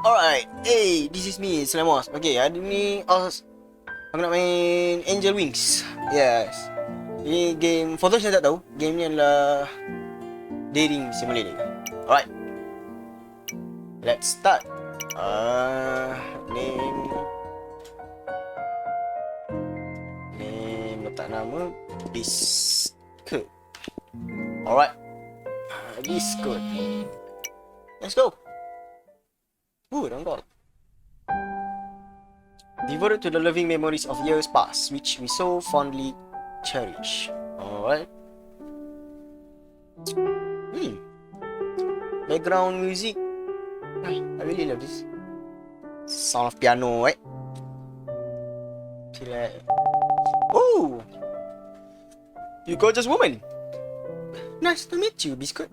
Alright, hey, this is me, XXIIIThatanOs. Okay, hari ni aku nak main Angel Wings. Yes. Ini game, for those yang tak tahu, game ni adalah dating simulator. Alright, let's start. Name letak nama Discord. Alright, Discord. Let's go. Nonggol. Devoted to the loving memories of years past, which we so fondly cherish. Alright. Background music. I really love this. Sound of piano, right? Feel like... Oh! You gorgeous woman. Nice to meet you, Biscuit.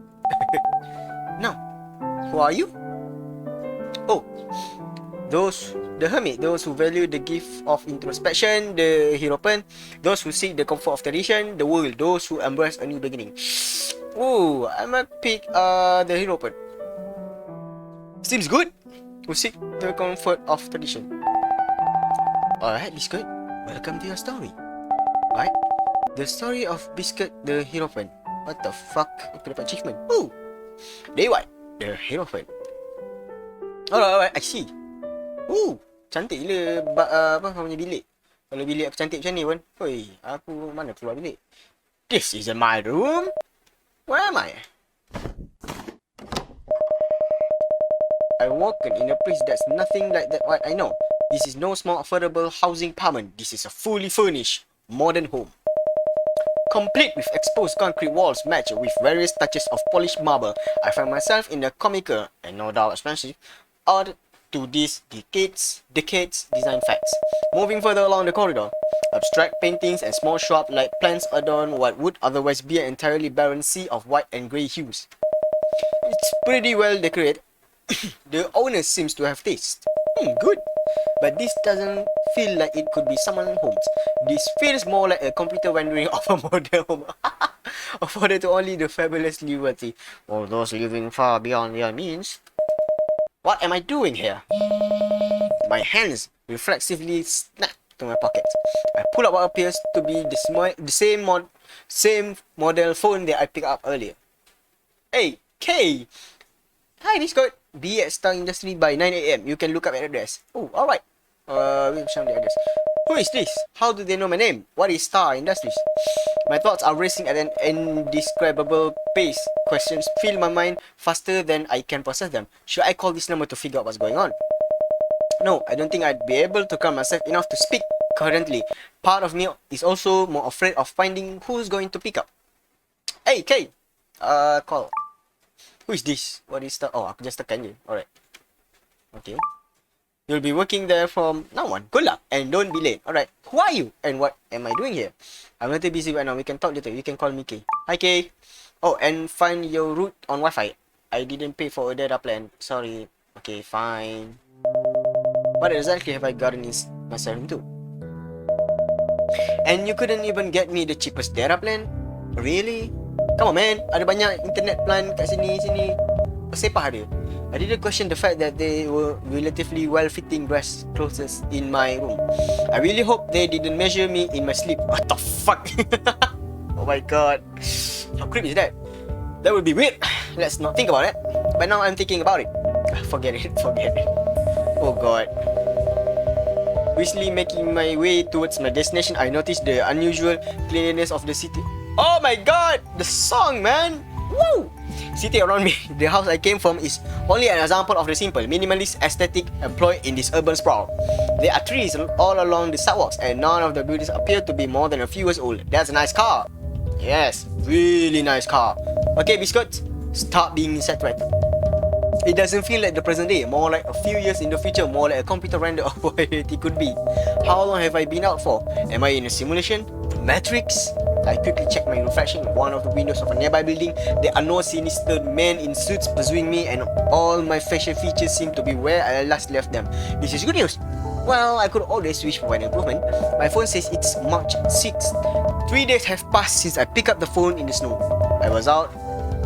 Now, who are you? Oh, the hermit, those who value the gift of introspection, the hierophant, those who seek the comfort of tradition, the world, those who embrace a new beginning. Oh, I might pick the hierophant. Seems good. Who seek the comfort of tradition. Alright, Biscuit, welcome to your story. Alright, the story of Biscuit the hierophant. What the fuck? Aku dapat achievement. Oh, Day White, the hierophant. Alright, I see. Cantik gila apa punya bilik. Kalau bilik aku cantik macam ni pun. Oi, aku mana keluar bilik? This isn't my room. Where am I? I walking in a place that's nothing like that what I know. This is no small affordable housing apartment. This is a fully furnished modern home. Complete with exposed concrete walls matched with various touches of polished marble, I find myself in the comical and no doubt expensive odd to these decades design facts. Moving further along the corridor, abstract paintings and small shrub-like plants adorn what would otherwise be an entirely barren sea of white and grey hues. It's pretty well decorated. The owner seems to have taste. Good. But this doesn't feel like it could be someone's home. This feels more like a computer rendering of a modern home. Afforded to only the fabulously wealthy, or those living far beyond their means. What am I doing here? My hands reflexively snap to my pockets. I pull out what appears to be the same model phone that I picked up earlier. Hey, K! Hi, Discord. Be at Star Industry by 9 AM. You can look up at the address. Oh, alright. We'll show the address. Who is this? How do they know my name? What is Star Industries? My thoughts are racing at an indescribable pace. Questions fill my mind faster than I can process them. Should I call this number to figure out what's going on? No, I don't think I'd be able to calm myself enough to speak coherently. Part of me is also more afraid of finding who's going to pick up. Hey, K! Call. Who is this? What is the... Oh, aku just tekan je. Alright. Okay. You'll be working there from now on. Good luck and don't be late. Alright. Who are you? And what am I doing here? I'm a little busy right now. We can talk later. You can call me K. Hi, K. Oh, and find your route on Wi-Fi. I didn't pay for a data plan. Sorry. Okay, fine. What exactly have I gotten myself into? And you couldn't even get me the cheapest data plan? Really? Come on, man. Ada banyak internet plan kat sini. Sepah dia. I didn't question the fact that they were relatively well-fitting dress clothes in my room. I really hope they didn't measure me in my sleep. What the fuck? Oh my god. How creepy is that? That would be weird. Let's not think about it. But now I'm thinking about it. Forget it. Oh god. Briskly making my way towards my destination, I noticed the unusual cleanliness of the city. Oh my god! The song, man! Woo! City around me, the house I came from, is only an example of the simple, minimalist aesthetic employed in this urban sprawl. There are trees all along the sidewalks, and none of the buildings appear to be more than a few years old. That's a nice car. Yes, really nice car. Okay, Biscuit, stop being sidetracked. It doesn't feel like the present day, more like a few years in the future, more like a computer render of what it could be. How long have I been out for? Am I in a simulation? Matrix? I quickly checked my reflection in one of the windows of a nearby building. There are no sinister men in suits pursuing me, and all my facial features seem to be where I last left them. This is good news. Well, I could always wish for an improvement. My phone says it's March 6th. 3 days have passed since I picked up the phone in the snow. I was out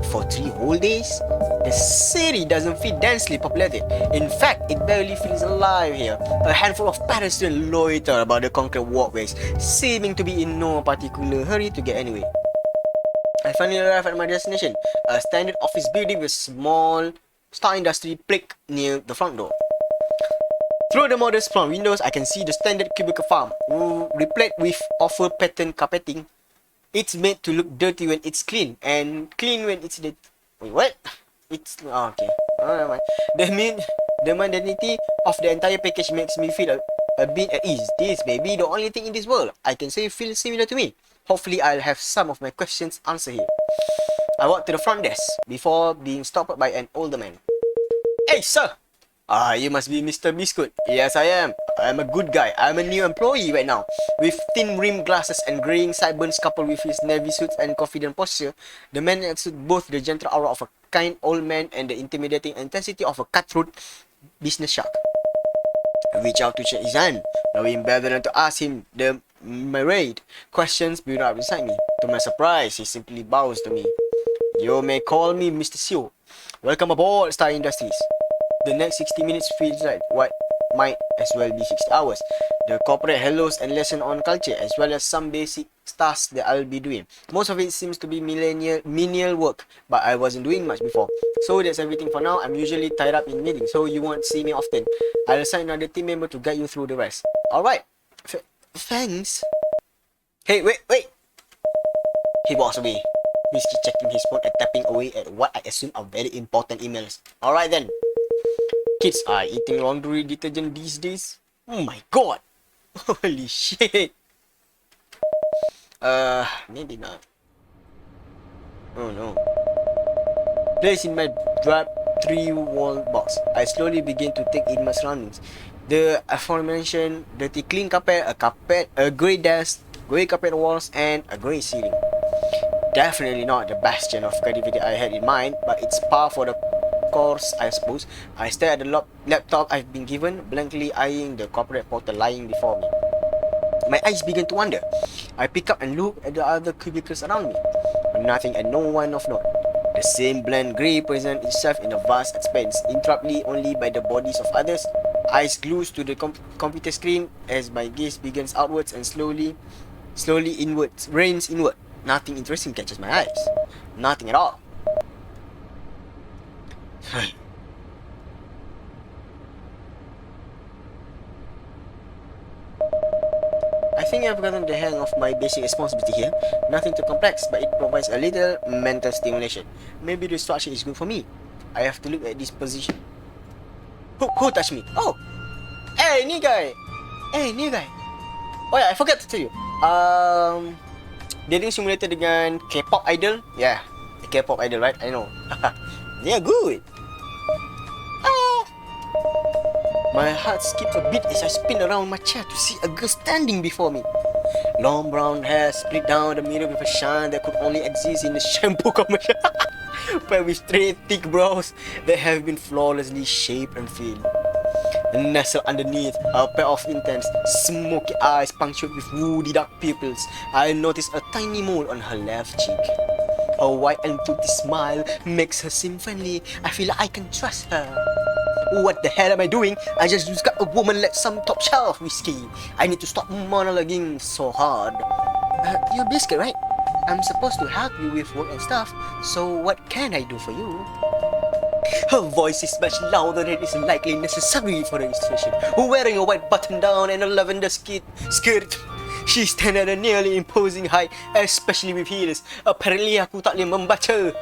for 3 whole days. The city doesn't feel densely populated. In fact, it barely feels alive here. A handful of pedestrians loiter about the concrete walkways, seeming to be in no particular hurry to get anywhere. I finally arrived at my destination, a standard office building with small Star Industry plaque near the front door. Through the modest front windows, I can see the standard cubicle farm, replete with awful pattern carpeting. It's made to look dirty when it's clean, and clean when it's dirty. Wait, what? It's... Oh, okay. Oh, never mind. The modernity of the entire package makes me feel a bit at ease. This may be the only thing in this world I can say feels similar to me. Hopefully, I'll have some of my questions answered here. I walked to the front desk before being stopped by an older man. Hey, sir! You must be Mr. Biscuit. Yes, I am. I'm a good guy. I'm a new employee right now. With thin-rimmed glasses and graying sideburns coupled with his navy suit and confident posture, the man exuded both the gentle aura of a kind old man and the intimidating intensity of a cutthroat business shark. I reached out to shake his hand, knowing better than to ask him the myriad questions built up inside me. To my surprise, he simply bows to me. You may call me Mr. Seo. Welcome aboard, Star Industries. The next 60 minutes feels like what might as well be 60 hours. The corporate hellos and lesson on culture, as well as some basic tasks that I'll be doing. Most of it seems to be menial work, but I wasn't doing much before. So that's everything for now. I'm usually tied up in meetings, so you won't see me often. I'll assign another team member to guide you through the rest. Alright. Thanks. Hey, wait. He walks away, briskly checking his phone and tapping away at what I assume are very important emails. Alright then. Kids are eating laundry detergent these days? Oh my god! Holy shit! Maybe not. Oh no. Placed in my drab 3-wall box, I slowly begin to take in my surroundings. The aforementioned dirty clean carpet, a grey desk, grey carpet walls, and a grey ceiling. Definitely not the bastion of creativity I had in mind, but it's par for the course, I suppose. I stare at the laptop I've been given, blankly eyeing the corporate portal lying before me. My eyes begin to wander. I pick up and look at the other cubicles around me. Nothing and no one of note. The same bland grey presents itself in a vast expanse, interrupted only by the bodies of others. Eyes glued to the computer screen as my gaze begins outwards and slowly inwards, rains inward. Nothing interesting catches my eyes. Nothing at all. I think I've gotten the hang of my basic responsibility here. Nothing too complex, but it provides a little mental stimulation. Maybe the structure is good for me. I have to look at this position. Who touched me? Oh! Hey, new guy! Oh yeah, I forgot to tell you. Dating simulator dengan K-pop idol? Yeah, K-pop idol, right? I know. Yeah, good. My heart skips a beat as I spin around my chair to see a girl standing before me. Long brown hair split down the middle with a shine that could only exist in the shampoo commercial. Paired with straight, thick brows that have been flawlessly shaped and filled. Nestled underneath a pair of intense, smoky eyes punctured with woody dark pupils, I noticed a tiny mole on her left cheek. Her white and toothy smile makes her seem friendly. I feel like I can trust her. What the hell am I doing? I just got a woman like some top shelf whiskey. I need to stop monologuing so hard. You're Biscuit, right? I'm supposed to help you with work and stuff, so what can I do for you? Her voice is much louder than is likely necessary for the illustration. Wearing a white button-down and a lavender skirt, she stands at a nearly imposing height, especially with heels. Apparently, aku tak boleh membaca.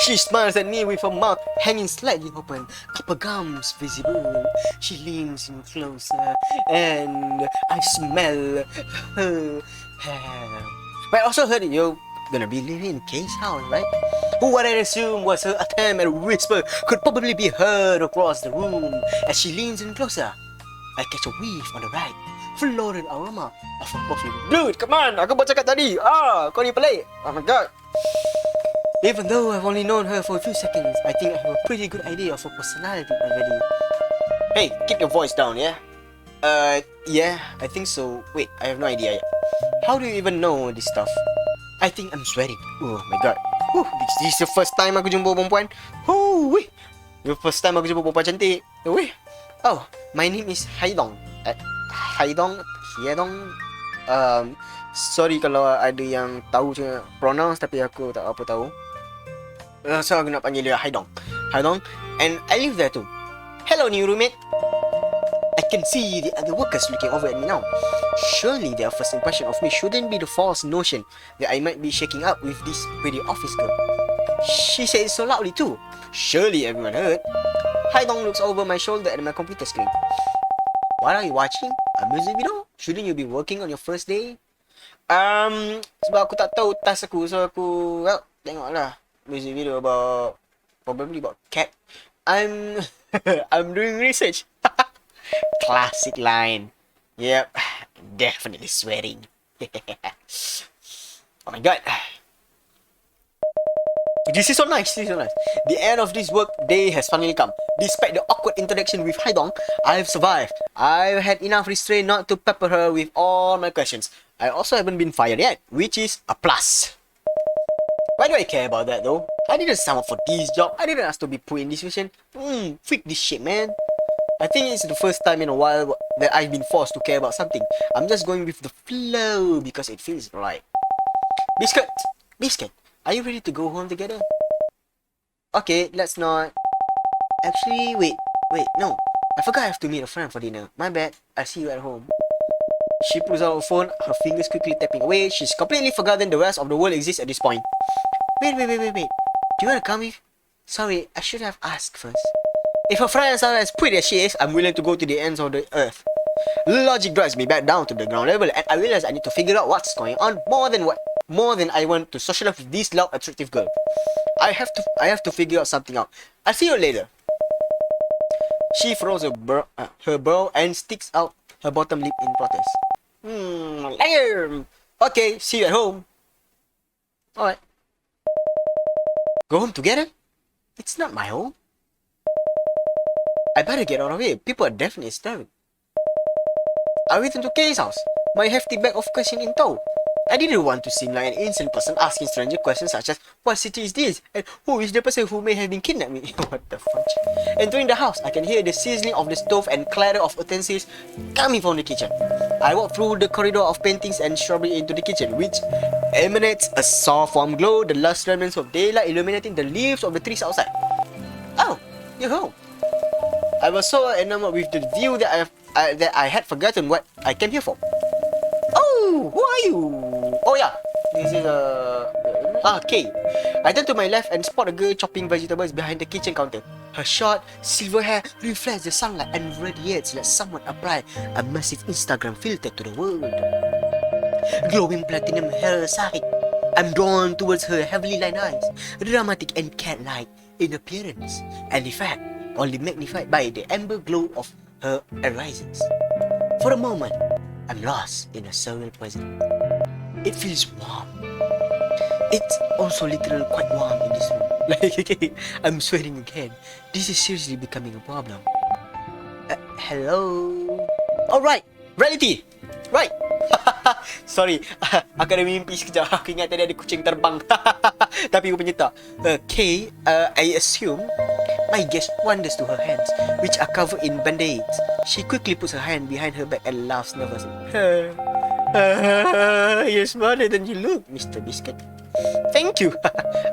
She smiles at me with her mouth hanging slightly open, upper gums visible. She leans in closer, and I smell her hair. But I also heard you're gonna be living in Kay's house, right? What I assume was her attempt at a whisper could probably be heard across the room. As she leans in closer, I catch a whiff on the right, floral aroma of a perfume. Dude, come on! Aku baru cakap tadi! Kau ni pelik! Oh my god! Even though I've only known her for a few seconds, I think I have a pretty good idea of her personality already. Hey, keep your voice down, yeah? Yeah, I think so. Wait, I have no idea yet. How do you even know this stuff? I think I'm sweating. Oh my god. This is the first time aku jumpa perempuan. Wih. The first time aku jumpa perempuan cantik. Wih. Oh, my name is Haidong. Haidong. Sorry kalau ada yang tahu je pronounce tapi aku tak apa tahu. So aku nak panggil dia Haidong. And I live there too. Hello new roommate. I can see the other workers looking over at me now. Surely their first impression of me shouldn't be the false notion that I might be shaking up with this pretty office girl. She said it so loudly too. Surely everyone heard. Haidong looks over my shoulder at my computer screen. What are you watching? A music video? Shouldn't you be working on your first day? Sebab aku tak tahu task aku, so aku tengoklah music video probably about cat. I'm doing research. Classic line. Yep, definitely swearing. Oh my god. This is so nice. The end of this work day has finally come. Despite the awkward interaction with Haidong, I've survived. I've had enough restraint not to pepper her with all my questions. I also haven't been fired yet, which is a plus. Why do I care about that though? I didn't sign up for this job. I didn't ask to be put in this situation. Freak this shit, man. I think it's the first time in a while that I've been forced to care about something. I'm just going with the flow because it feels right. Biscuit, are you ready to go home together? Okay, let's not. Actually, wait, no. I forgot I have to meet a friend for dinner. My bad. I'll see you at home. She pulls out her phone, her fingers quickly tapping away. She's completely forgotten the rest of the world exists at this point. Wait. Do you want to come with? Sorry, I should have asked first. If her friends are as pretty as she is, I'm willing to go to the ends of the earth. Logic drives me back down to the ground level, and I realize I need to figure out what's going on more than I want to socialize with this loud, attractive girl. I have to figure out something out. I'll see you later. She furrows her brow and sticks out her bottom lip in protest. Later. Okay, see you at home. Alright. Go home together? It's not my home. I better get out of here. People are definitely starving. I returned to Kay's house, my hefty bag of questions in tow. I didn't want to seem like an innocent person asking stranger questions such as, what city is this? And who is the person who may have been kidnapped me? What the fuck? Entering the house, I can hear the sizzling of the stove and clatter of utensils coming from the kitchen. I walk through the corridor of paintings and shrubbery into the kitchen, which emanates a soft warm glow, the last remnants of daylight illuminating the leaves of the trees outside. Oh, you're home. I was so enamored with the view that I had forgotten what I came here for. Oh, who are you? Oh yeah, this is Kay. I turn to my left and spot a girl chopping vegetables behind the kitchen counter. Her short, silver hair reflects the sunlight and radiates like someone applied a massive Instagram filter to the world. Glowing platinum hair aside, I'm drawn towards her heavily lined eyes, dramatic and cat-like in appearance, and in fact, only magnified by the amber glow of her horizons. For a moment, I'm lost in a surreal presence. It feels warm. It's also literally quite warm in this room. Like, I'm sweating again. This is seriously becoming a problem. Hello? Alright, reality! Right! Sorry, aku ada mimpi sekejap. Aku ingat tadi ada kucing terbang. Tapi rupanya tak. Kay, I assume my guest wanders to her hands, which are covered in band-aids. She quickly puts her hand behind her back and laughs nervously. You're smarter than you look, Mr. Biscuit. Thank you.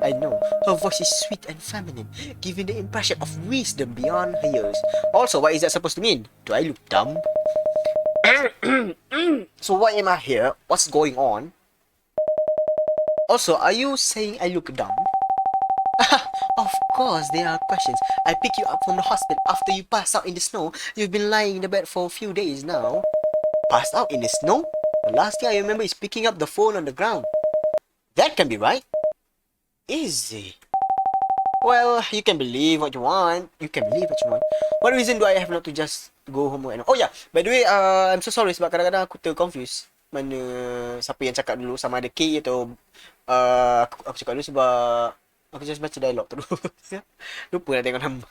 I know, her voice is sweet and feminine, giving the impression of wisdom beyond her years. Also, what is that supposed to mean? Do I look dumb? So why am I here? What's going on? Also, are you saying I look dumb? Of course, there are questions. I pick you up from the hospital after you passed out in the snow. You've been lying in the bed for a few days now. Passed out in the snow? The last thing I remember is picking up the phone on the ground. That can be right. Is it? Well, you can believe what you want. What reason do I have not to just go home and... Oh yeah, by the way, I'm so sorry sebab kadang-kadang aku terconfuse mana siapa yang cakap dulu, sama ada K atau aku cakap dulu sebab aku just baca dialog terus. Lupa nak tengok nama.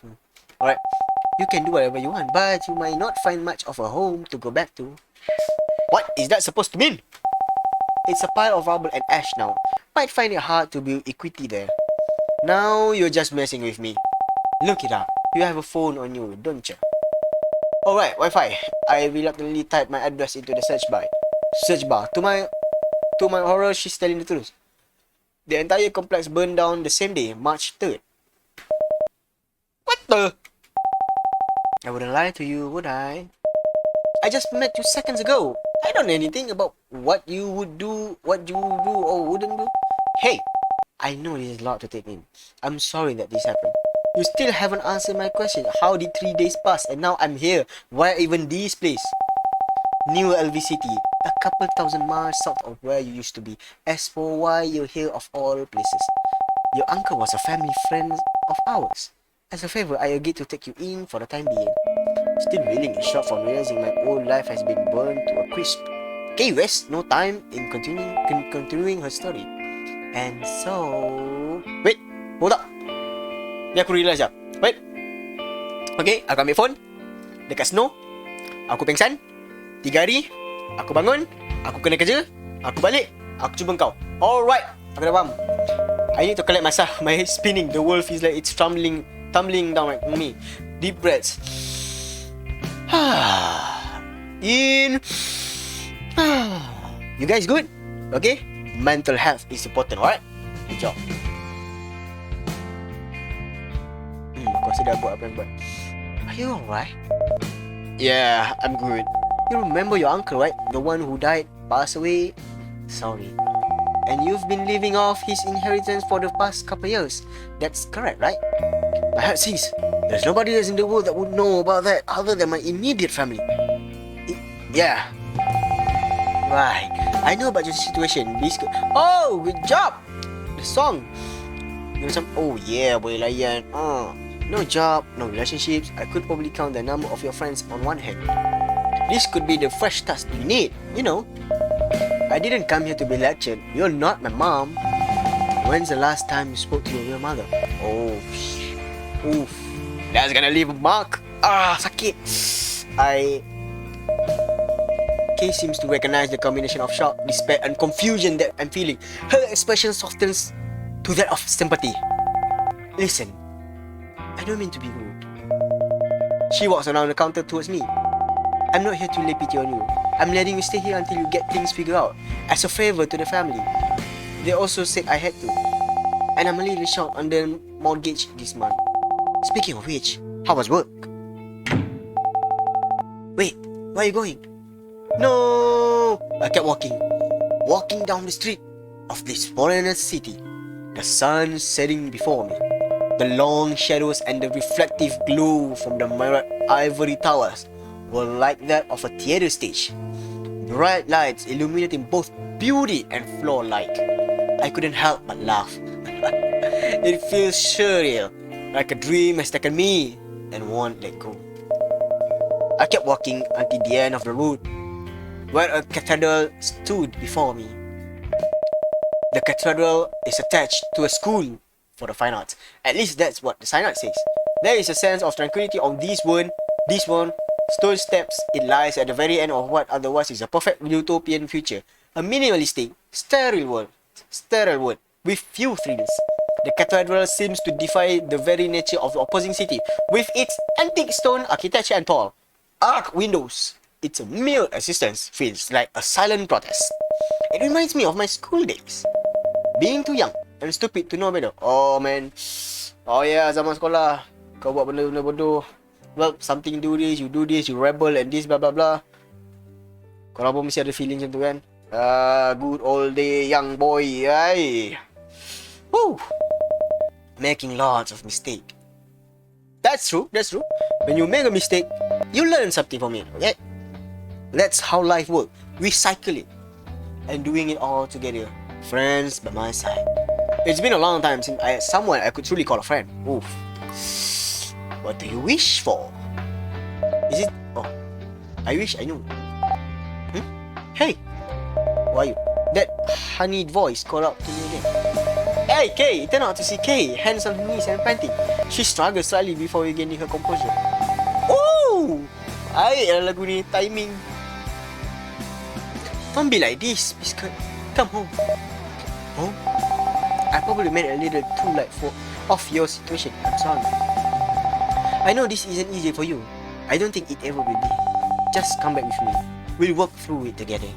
Alright, you can do whatever you want, but you might not find much of a home to go back to. What is that supposed to mean? It's a pile of rubble and ash now. Might find it hard to build equity there. Now you're just messing with me. Look it up. You have a phone on you, don't you? Alright, Wi-Fi. I reluctantly typed my address into the search bar. To my horror, she's telling the truth. The entire complex burned down the same day, March 3rd. What the? I wouldn't lie to you, would I? I just met you seconds ago. I don't know anything about what you would do, or wouldn't do. Hey, I know this is a lot to take in. I'm sorry that this happened. You still haven't answered my question. How did 3 days pass and now I'm here? Why even this place? New LV City, a couple thousand miles south of where you used to be. As for why you're here of all places. Your uncle was a family friend of ours. As a favor, I agreed to take you in for the time being. Still reeling in shock from realizing my old life has been burned to a crisp. Kay West, no time in continuing her story. And so... Wait, hold up. Ni aku realise je. Wait. Okay, aku ambil phone. Dekat snow. Aku pengsan. 3 hari. Aku bangun. Aku kena kerja. Aku balik. Aku jumpa kau. Alright. Aku dah faham. I need to collect myself. My head spinning. The world feels like it's tumbling down on me. Deep breaths. In. You guys good? Okay? Mental health is important, alright? Good job. Aku rasa dah buat apa yang buat. Are you alright? Yeah, I'm good. You remember your uncle, right? The one who died, passed away? Sorry. And you've been living off his inheritance for the past couple years. That's correct, right? My heart sings. There's nobody else in the world that would know about that other than my immediate family. Yeah. Right. I know about your situation. Oh, good job. The song. Oh yeah, boleh layan. No job, no relationships. I could probably count the number of your friends on one hand. This could be the fresh start you need, you know. I didn't come here to be lectured. You're not my mom. When's the last time you spoke to your real mother? Oh, oof. That's gonna leave a mark. Sakit. Kay seems to recognize the combination of shock, despair, and confusion that I'm feeling. Her expression softens to that of sympathy. Listen, I don't mean to be rude. She walks around the counter towards me. I'm not here to lay pity on you. I'm letting you stay here until you get things figured out. As a favor to the family. They also said I had to. And I'm a little short on the mortgage this month. Speaking of which, how was work? Wait, where are you going? No! I kept walking down the street of this foreigner city. The sun setting before me. The long shadows and the reflective glow from the mirrored ivory towers were like that of a theatre stage. Bright lights illuminating both beauty and flaw-like. I couldn't help but laugh. It feels surreal, like a dream has taken me and won't let go. I kept walking until the end of the road, where a cathedral stood before me. The cathedral is attached to a school for the fine arts. At least that's what the signage says. There is a sense of tranquility on these one stone steps. It lies at the very end of what otherwise is a perfect utopian future. A minimalistic, sterile world with few thrills. The cathedral seems to defy the very nature of the opposing city, with its antique stone architecture and tall, arched windows. Its mere existence feels like a silent protest. It reminds me of my school days. Being too young and stupid to know better. Oh man. Oh yeah, zaman sekolah. Kau buat benda-benda bodoh. Well, something do this, you rebel and this blah blah blah. Korang pun mesti ada feeling macam tu kan. Good old day young boy. Ay. Woo. Making lots of mistake. That's true. When you make a mistake, you learn something from it, okay? That's how life works. We cycle it. And doing it all together. Friends by my side. It's been a long time since I had someone I could truly call a friend. Oof. What do you wish for? Is it... Oh. I wish I knew. Hey. Who are you? That honeyed voice called out to me again. Hey, Kay! It turned out to see Kay, hands on her knees and panting. She struggled slightly before regaining her composure. Oh! Air lagu ni, timing. Don't be like this, Biscuit. Come home. Home? I probably made a little too light of your situation. I'm sorry. I know this isn't easy for you. I don't think it ever will be. Just come back with me. We'll work through it together.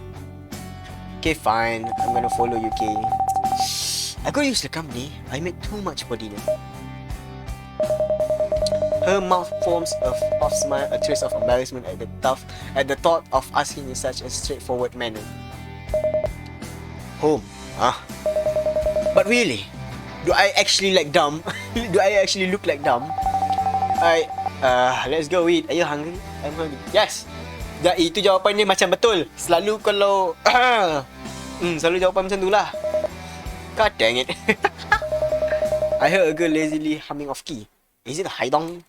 Okay, fine. I'm gonna follow you, Kay. I could use the company. I made too much for dinner. Her mouth forms a smile, a trace of embarrassment at the thought of asking in such a straightforward manner. Home, huh? But really, do I actually like dumb? Do I actually look like dumb? Let's go eat. Are you hungry? I'm hungry. Yes. Itu jawapan dia macam betul. Selalu kalau selalu jawapan macam tu lah. God dang it. I heard a girl lazily humming off key. Is it a haidong?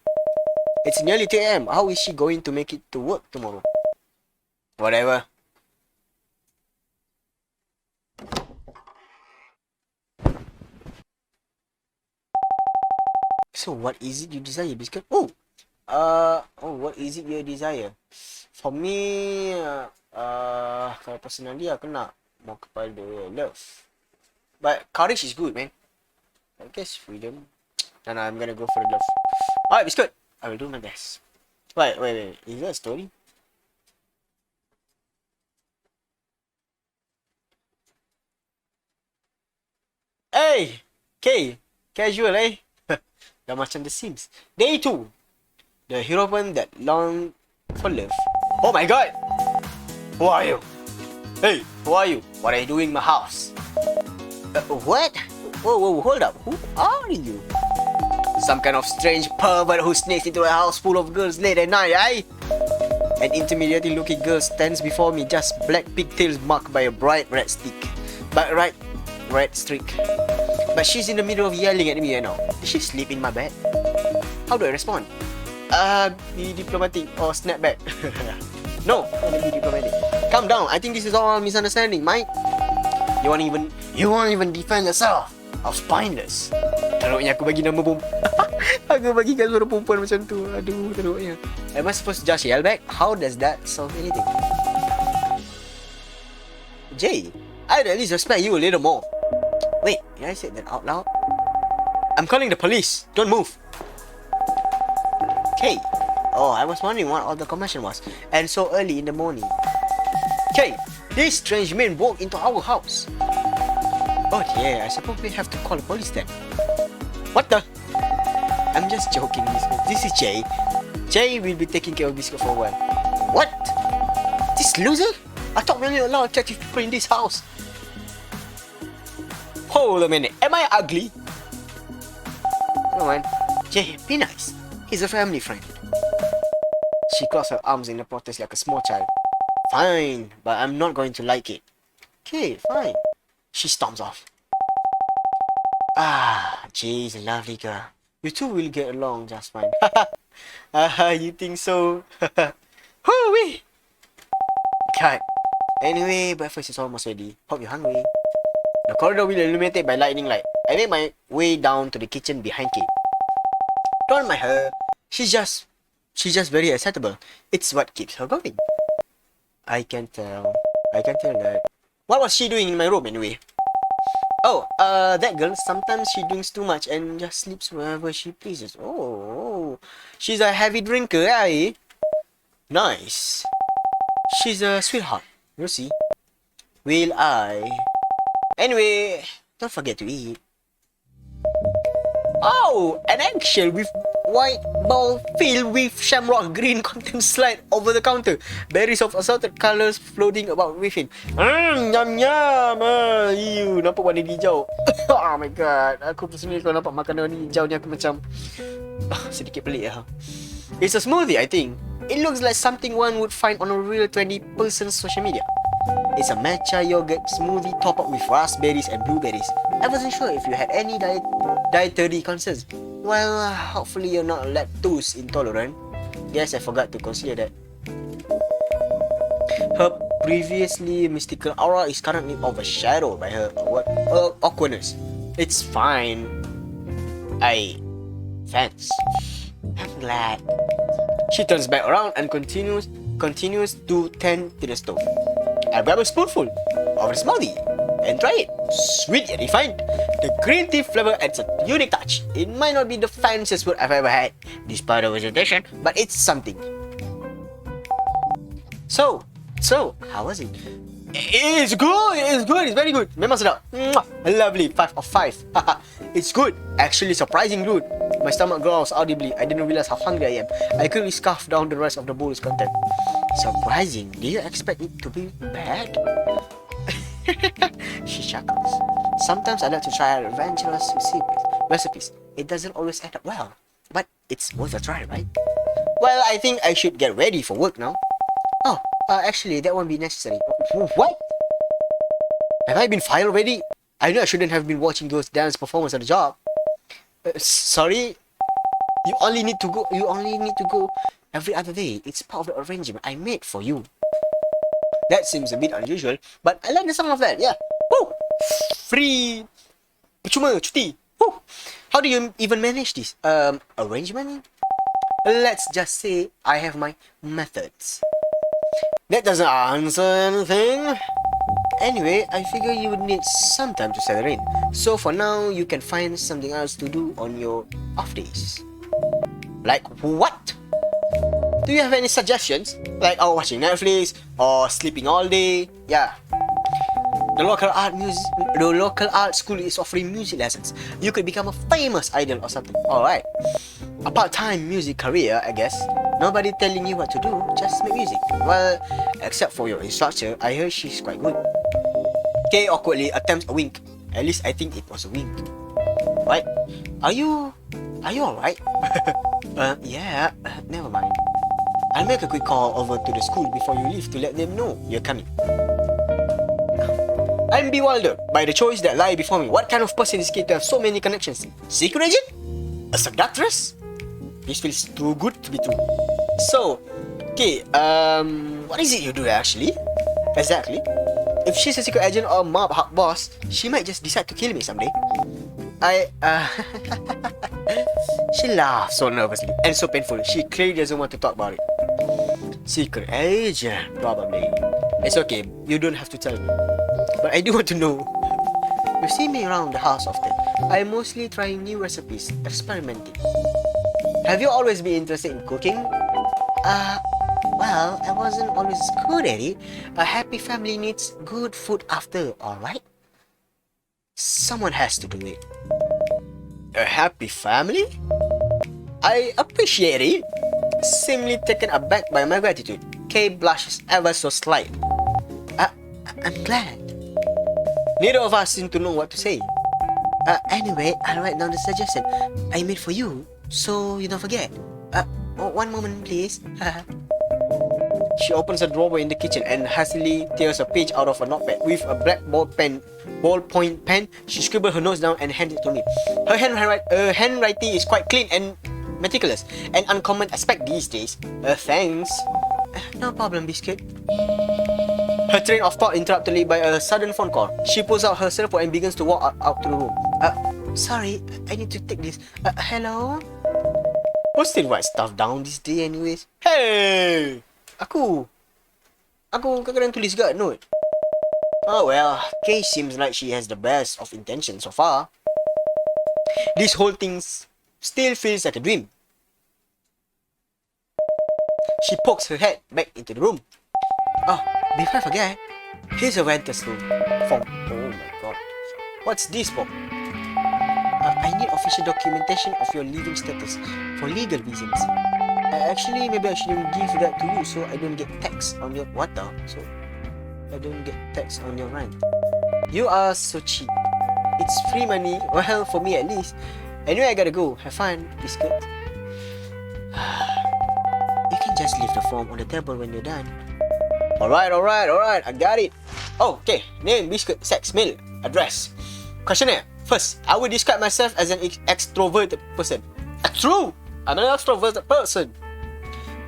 It's nearly 2 a.m. How is she going to make it to work tomorrow? Whatever. So what is it you desire, Biscuit? What is it you desire? For me, kalau personally aku nak more kepada love. But courage is good, man. I guess freedom. No, I'm gonna go for the love. Alright, Biscuit. I will do my best. Wait. Is that a story? Hey! K! Casual, eh? Dah macam The Sims. Day 2. The heroine that longed for love. Oh my god! Who are you? Hey, who are you? What are you doing in my house? What? Whoa, hold up. Who are you? Some kind of strange pervert who sneaks into a house full of girls late at night, eh? An intimidating looking girl stands before me, just black pigtails marked by a bright red streak. But she's in the middle of yelling at me right now. Did she sleep in my bed? How do I respond? Be diplomatic or snap back. No, not be diplomatic. Calm down. I think this is all misunderstanding, mate. You won't even defend yourself. How spineless. Teruknya aku bagi nama aku bagikan suara perempuan macam tu. Aduh, teruknya. Am I supposed to just yell back? How does that solve anything? Jay, I'd at least respect you a little more. Wait, did I say that out loud? I'm calling the police. Don't move. Kay. Oh, I was wondering what all the commotion was. And so early in the morning. Kay, this strange man walked into our house. Oh dear, I suppose we have to call the police then. What the? I'm just joking, Biscuit. This is Jay. Jay will be taking care of Biscuit for a while. What? This loser? I thought we only allow attractive people in this house. Hold a minute, am I ugly? Come on, Jay, be nice. He's a family friend. She crossed her arms in a protest like a small child. Fine, but I'm not going to like it. Okay, fine. She storms off. Jay's a lovely girl. You two will get along just fine. You think so? Hoo-wee! Cut. Anyway, breakfast is almost ready. Hope you're hungry. The corridor will be illuminated by lightning light. I make my way down to the kitchen behind Kate. Don't mind her. She's just very excitable. It's what keeps her going. I can tell that. What was she doing in my room anyway? Oh, that girl, sometimes she drinks too much and just sleeps wherever she pleases. Oh, she's a heavy drinker, eh? Nice. She's a sweetheart. You'll see. Will I? Anyway, don't forget to eat. Oh, an eggshell with white bowl filled with shamrock green content slide over the counter. Berries of assorted colours floating about within. Yum yum. Ew, nampak warna hijau. Oh my god. Aku personally kalau nampak makanan warna hijau ni aku macam sedikit pelik lah. It's a smoothie, I think. It looks like something one would find on a real 20-person social media. It's a matcha yogurt smoothie topped up with raspberries and blueberries. I wasn't sure if you had any dietary concerns. Well, hopefully you're not lactose intolerant. Guess I forgot to consider that. Her previously mystical aura is currently overshadowed by her awkwardness. It's fine. Thanks. I'm glad. She turns back around and continues to tend to the stove. I'll grab a spoonful of the smoothie and try it. Sweet yet refined. The green tea flavor adds a unique touch. It might not be the fanciest food I've ever had, despite the presentation, but it's something. So, how was it? It's good, it's very good. Memang sedap. Lovely, 5 of 5. It's good, actually surprising good. My stomach growls audibly. I didn't realize how hungry I am. I quickly scarfed down the rest of the bowl's content. Surprising, do you expect it to be bad? She chuckles. Sometimes I like to try adventurous recipes. It doesn't always end up well, but it's worth a try, right? Well, I think I should get ready for work now. Oh, actually, that won't be necessary. What? Have I been fired already? I know I shouldn't have been watching those dance performances at the job. Sorry? You only need to go every other day. It's part of the arrangement I made for you. That seems a bit unusual, but I like the sound of that, yeah. Woo! Free... Percuma, cuti. Woo! How do you even manage this? Arrangement? Let's just say I have my methods. That doesn't answer anything. Anyway, I figure you would need some time to settle in. So for now, you can find something else to do on your off days. Like what? Do you have any suggestions? Like watching Netflix or sleeping all day? Yeah. The local art school is offering music lessons. You could become a famous idol or something. Alright. A part-time music career, I guess. Nobody telling you what to do, just make music. Well, except for your instructor, I heard she's quite good. Kay awkwardly attempts a wink. At least I think it was a wink. What? Are you alright? Yeah, never mind. I'll make a quick call over to the school before you leave to let them know you're coming. I'm bewildered by the choice that lie before me. What kind of person is Kay to have so many connections? Secret agent? A seductress? This feels too good to be true. So, okay, what is it you do actually? Exactly. If she's a secret agent or mob boss, she might just decide to kill me someday. She laughs so nervously and so painfully. She clearly doesn't want to talk about it. Secret agent, probably. It's okay, you don't have to tell me. But I do want to know. You see me around the house often. I'm mostly trying new recipes, experimenting. Have you always been interested in cooking? Well, I wasn't always good at it. A happy family needs good food after, alright? Someone has to do it. A happy family? I appreciate it. Seemingly taken aback by my gratitude, Kay blushes ever so slightly. I'm glad. Neither of us seem to know what to say. Anyway, I'll write down the suggestion I made for you, so you don't forget. One moment, please. She opens a drawer in the kitchen and hastily tears a page out of a notepad. With a black ballpoint pen, she scribbled her notes down and handed it to me. Her handwriting is quite clean and meticulous, an uncommon aspect these days. Thanks. No problem, Biscuit. Her train of thought interrupted by a sudden phone call. She pulls out her cell phone and begins to walk out to the room. Sorry, I need to take this. Hello? Who still write stuff down this day anyways? Hey! Aku kadang-kadang tulis kat note. Oh well, Kay seems like she has the best of intentions so far. This whole thing still feels like a dream. She pokes her head back into the room. Oh, before I forget, here's a renter's room form. Oh my god. What's this for? I need official documentation of your living status for legal reasons. Actually, maybe I shouldn't give that to you so I don't get tax on your... What the? So, I don't get tax on your rent. You are so cheap. It's free money. Well, for me at least. Anyway, I gotta go. Have fun, Biscuit. You can just leave the form on the table when you're done. Alright. I got it. Oh, okay. Name, Biscuit, sex, male, address. Questionnaire. First, I will describe myself as an extroverted person. True! I'm an extroverted person.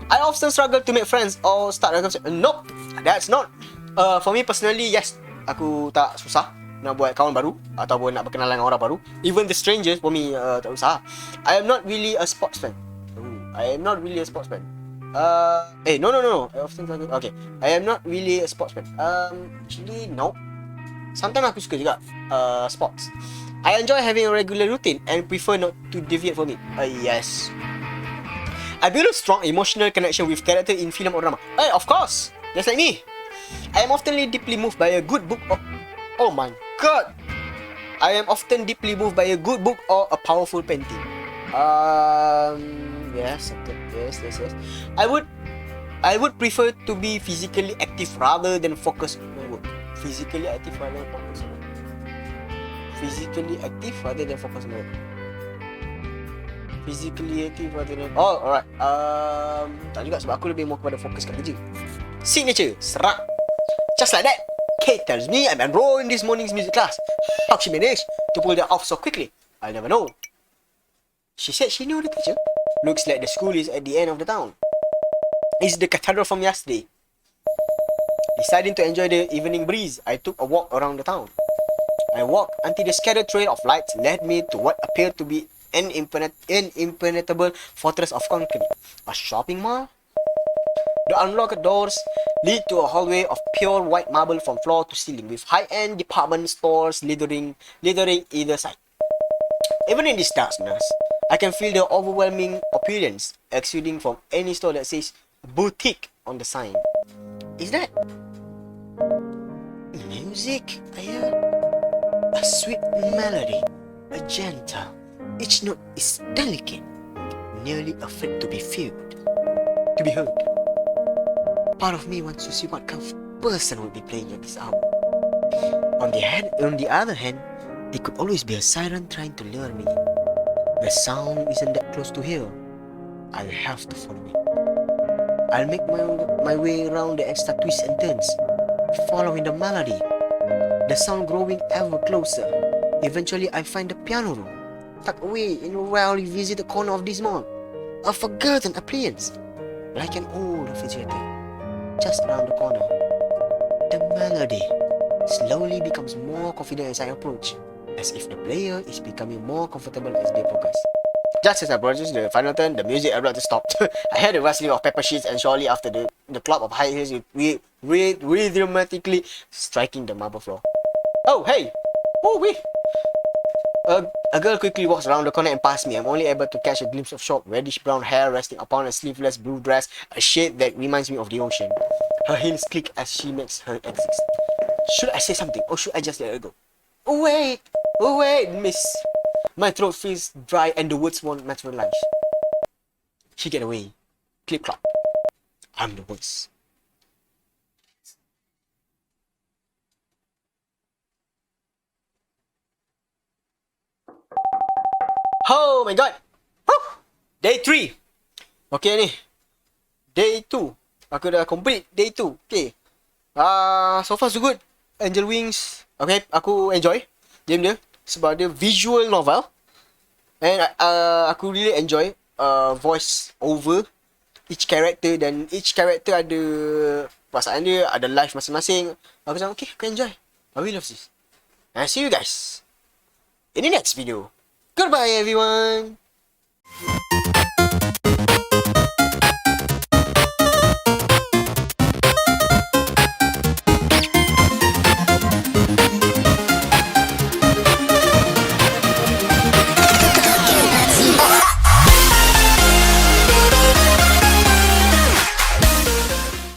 I often struggle to make friends or start a conversation. Nope, that's not. For me personally, yes. Aku tak susah nak buat kawan baru ataupun nak berkenalan dengan orang baru. Even the strangers, for me, tak usah. I am not really a sportsman. No. I often okay. I am not really a sportsman. Actually, no. Sometimes aku suka juga sports. I enjoy having a regular routine and prefer not to deviate from it. Yes. I build a strong emotional connection with character in film or drama. Of course. Just like me. I am often deeply moved by a good book or... Oh my god. I am often deeply moved by a good book or a powerful painting. Yes. I would prefer to be physically active rather than focus on my work. Physically active rather than focus on my work. Physically active rather than focus on my work. Physically active rather than... Oh, alright. Tak juga sebab aku lebih more kepada fokus kat kerja. Signature, serak. Just like that, Kate tells me I'm enrolled in this morning's music class. How she managed to pull that off so quickly, I'll never know. She said she knew the teacher. Looks like the school is at the end of the town. It's the cathedral from yesterday. Deciding to enjoy the evening breeze, I took a walk around the town. I walked until the scattered trail of lights led me to what appeared to be an impenetrable fortress of concrete. A shopping mall? The unlocked doors lead to a hallway of pure white marble from floor to ceiling, with high-end department stores littering either side. Even in this darkness, I can feel the overwhelming opulence exuding from any store that says boutique on the sign. Is that music? I hear a sweet melody, a gentle. Each note is delicate, nearly afraid to be heard. Part of me wants to see what kind of person would be playing at this hour. On the other hand, it could always be a siren trying to lure me. The sound isn't that close to here. I'll have to follow it. I'll make my way around the extra twists and turns, following the melody, the sound growing ever closer. Eventually, I find the piano room, tucked away in a rarely visited corner of this mall. A forgotten appliance, like an old refrigerator, just around the corner. The melody slowly becomes more confident as I approach, as if the player is becoming more comfortable as they progress. Just as I approached the final turn, the music abruptly stopped. I heard the rustling of pepper sheets, and shortly after the clop of high heels rhythmically striking the marble floor. Oh, hey! Oh, wait! A girl quickly walks around the corner and past me. I'm only able to catch a glimpse of short reddish-brown hair resting upon a sleeveless blue dress, a shade that reminds me of the ocean. Her heels click as she makes her exit. Should I say something, or should I just let her go? Oh wait, miss. My throat feels dry and the words won't materialize. She get away. Clip-clop. I'm the worst. Oh my god. Woo! Day 3. Okay ni. Day 2. Aku dah complete day 2. Okay. So far so good. Angel Wings. Okay, aku enjoy game dia sebab dia visual novel. And aku really enjoy voice over each character, dan each character ada perasaan dia, ada life masing-masing. Aku cakap okay, aku enjoy. I really love this. And I see you guys in the next video. Goodbye everyone.